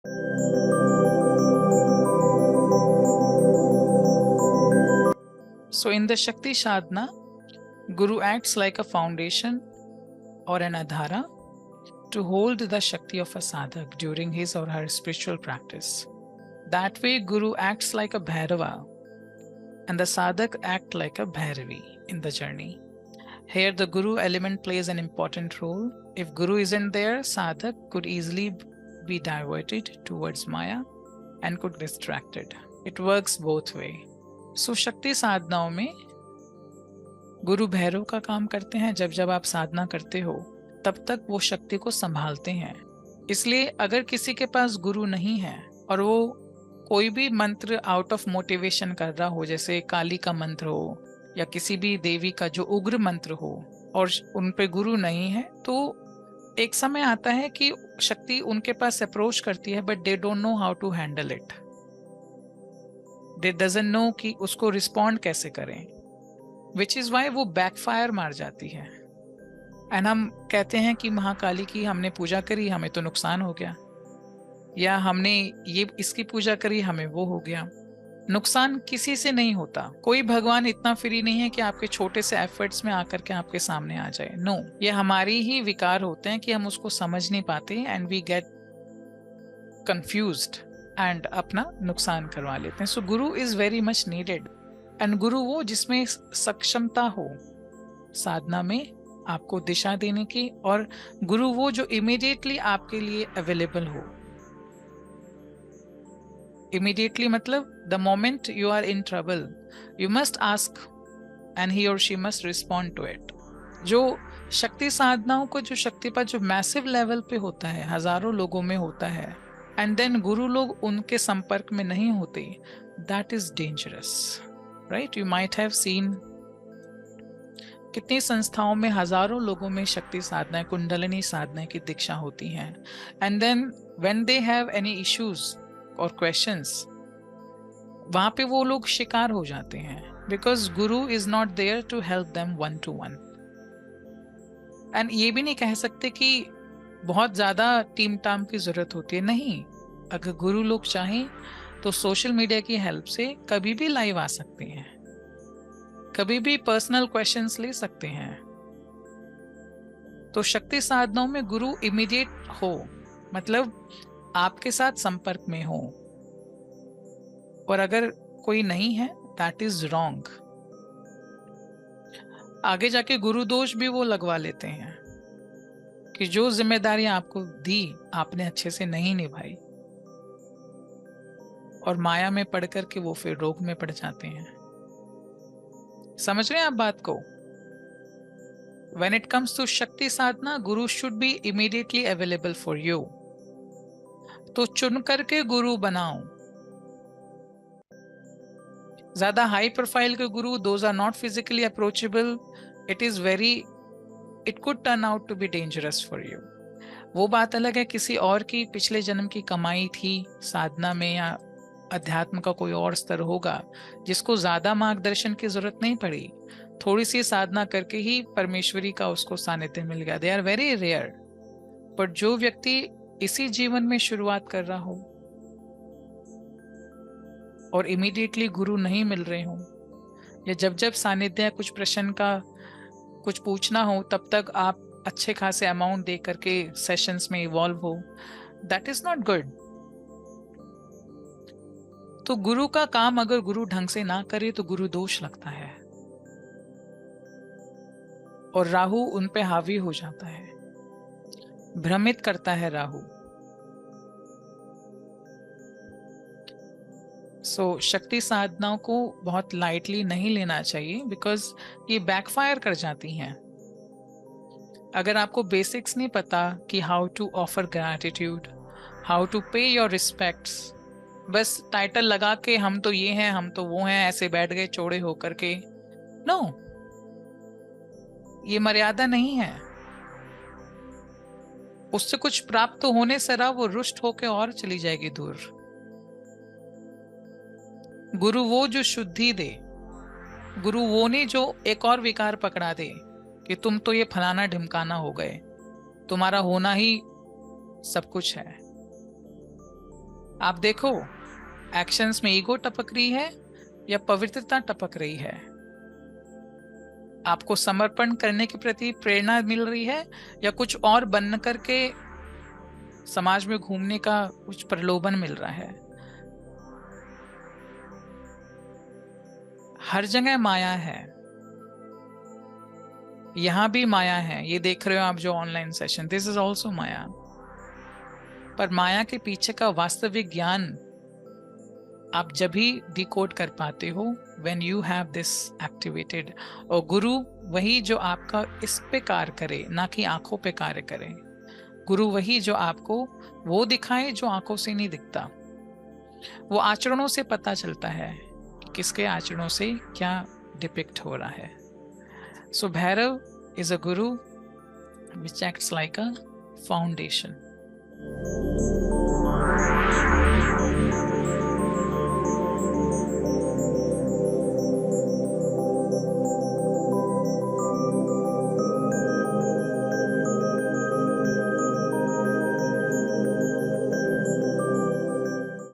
So in the Shakti Sadhana, Guru acts like a foundation or an adhara to hold the Shakti of a sadhak during his or her spiritual practice. That way, Guru acts like a Bhairava and the sadhak act like a Bhairavi in the journey. Here, the Guru element plays an important role. If Guru isn't there, sadhak could easily be diverted towards Maya and could be distracted. It works both way. So, Shakti साधनाओं में गुरु भैरव का काम करते हैं। जब जब आप साधना करते हो तब तक वो शक्ति को संभालते हैं। इसलिए अगर किसी के पास गुरु नहीं है और वो कोई भी मंत्र आउट ऑफ मोटिवेशन कर रहा हो, जैसे काली का मंत्र हो या किसी भी देवी का जो उग्र मंत्र हो, और उन पे गुरु नहीं है, तो एक समय आता है कि शक्ति उनके पास अप्रोच करती है, but they don't know how to handle it. They doesn't know कि उसको रिस्पॉन्ड कैसे करें, विच इज वाई वो बैकफायर मार जाती है। एंड हम कहते हैं कि महाकाली की हमने पूजा करी, हमें तो नुकसान हो गया, या हमने ये इसकी पूजा करी, हमें वो हो गया। नुकसान किसी से नहीं होता। कोई भगवान इतना फ्री नहीं है कि आपके छोटे से एफर्ट्स में आकर के आपके सामने आ जाए। नो, ये हमारी ही विकार होते हैं कि हम उसको समझ नहीं पाते एंड वी गेट कंफ्यूज्ड एंड अपना नुकसान करवा लेते हैं। So guru is very much needed. And गुरु वो जिसमें सक्षमता हो साधना में आपको दिशा देने की, और गुरु वो जो इमीडिएटली आपके लिए अवेलेबल हो। इमीडिएटली मतलब the moment you are in trouble you must ask and he और she must respond to it. जो शक्ति साधनाओं को जो शक्तिपात जो मैसिव लेवल पे होता है, हजारों लोगों में होता है, एंड देन गुरु लोग उनके संपर्क में नहीं होते, that is dangerous, right? You might have seen कितनी संस्थाओं में हजारों लोगों में शक्ति साधनाएं, कुंडलिनी साधनाएं की दीक्षा होती हैं, and then when they have any issues और क्वेश्चंस, वहां पे वो लोग शिकार हो जाते हैं, because guru is not there to help them one to one. एंड ये भी नहीं कह सकते कि बहुत ज्यादा टीम टाम की जरूरत होती है, नहीं। अगर गुरु लोग चाहें तो सोशल मीडिया की हेल्प से कभी भी लाइव आ सकते हैं, कभी भी पर्सनल क्वेश्चंस ले सकते हैं। तो शक्ति साधनाओं में गुरु इमीडिएट हो, मतलब आपके साथ संपर्क में हो, और अगर कोई नहीं है दैट इज रॉन्ग। आगे जाके गुरु दोष भी वो लगवा लेते हैं कि जो जिम्मेदारी आपको दी आपने अच्छे से नहीं निभाई, और माया में पड़ करके वो फिर रोग में पड़ जाते हैं। समझ रहे हैं आप बात को? When it comes to शक्ति साधना, गुरु should be immediately available for you. तो चुन करके गुरु बनाओ। ज्यादा हाई प्रोफाइल के गुरु, those are not physically approachable. It could turn out to be dangerous for you. वो बात अलग है, किसी और की पिछले जन्म की कमाई थी साधना में, या अध्यात्म का कोई और स्तर होगा जिसको ज्यादा मार्गदर्शन की जरूरत नहीं पड़ी, थोड़ी सी साधना करके ही परमेश्वरी का उसको सानिध्य मिल गया। They are very rare. पर जो व्यक्ति इसी जीवन में शुरुआत कर रहा हो और इमीडिएटली गुरु नहीं मिल रहे हो, या जब जब सानिध्य कुछ प्रश्न का कुछ पूछना हो तब तक आप अच्छे खासे अमाउंट दे करके सेशंस में इवॉल्व हो, दैट इज नॉट गुड। तो गुरु का काम अगर गुरु ढंग से ना करे तो गुरु दोष लगता है, और राहु उन पे हावी हो जाता है, भ्रमित करता है राहु। सो शक्ति साधनाओं को बहुत लाइटली नहीं लेना चाहिए, बिकॉज ये बैकफायर कर जाती हैं। अगर आपको बेसिक्स नहीं पता कि how to offer gratitude, how to pay your respects, बस टाइटल लगा के हम तो ये हैं हम तो वो हैं, ऐसे बैठ गए चौड़े होकर के, नो, ये मर्यादा नहीं है। उससे कुछ प्राप्त होने से रहा वो रुष्ट होके और चली जाएगी दूर। गुरु वो जो शुद्धि दे, गुरु वो नहीं जो एक और विकार पकड़ा दे कि तुम तो ये फलाना ढिमकाना हो गए, तुम्हारा होना ही सब कुछ है। आप देखो, एक्शंस में ईगो टपक रही है या पवित्रता टपक रही है? आपको समर्पण करने के प्रति प्रेरणा मिल रही है या कुछ और बन करके समाज में घूमने का कुछ प्रलोभन मिल रहा है? हर जगह माया है, यहां भी माया है। ये देख रहे हो आप जो online session, this is also maya. पर माया के पीछे का वास्तविक ज्ञान आप जब भी डिकोड कर पाते हो when you have this activated. और गुरु वही जो आपका इस पे कार्य करे, ना कि आंखों पे कार्य करे। गुरु वही जो आपको वो दिखाए जो आंखों से नहीं दिखता। वो आचरणों से पता चलता है कि किसके आचरणों से क्या डिपिक्ट हो रहा है। सो Bhairav is a Guru which acts like a foundation.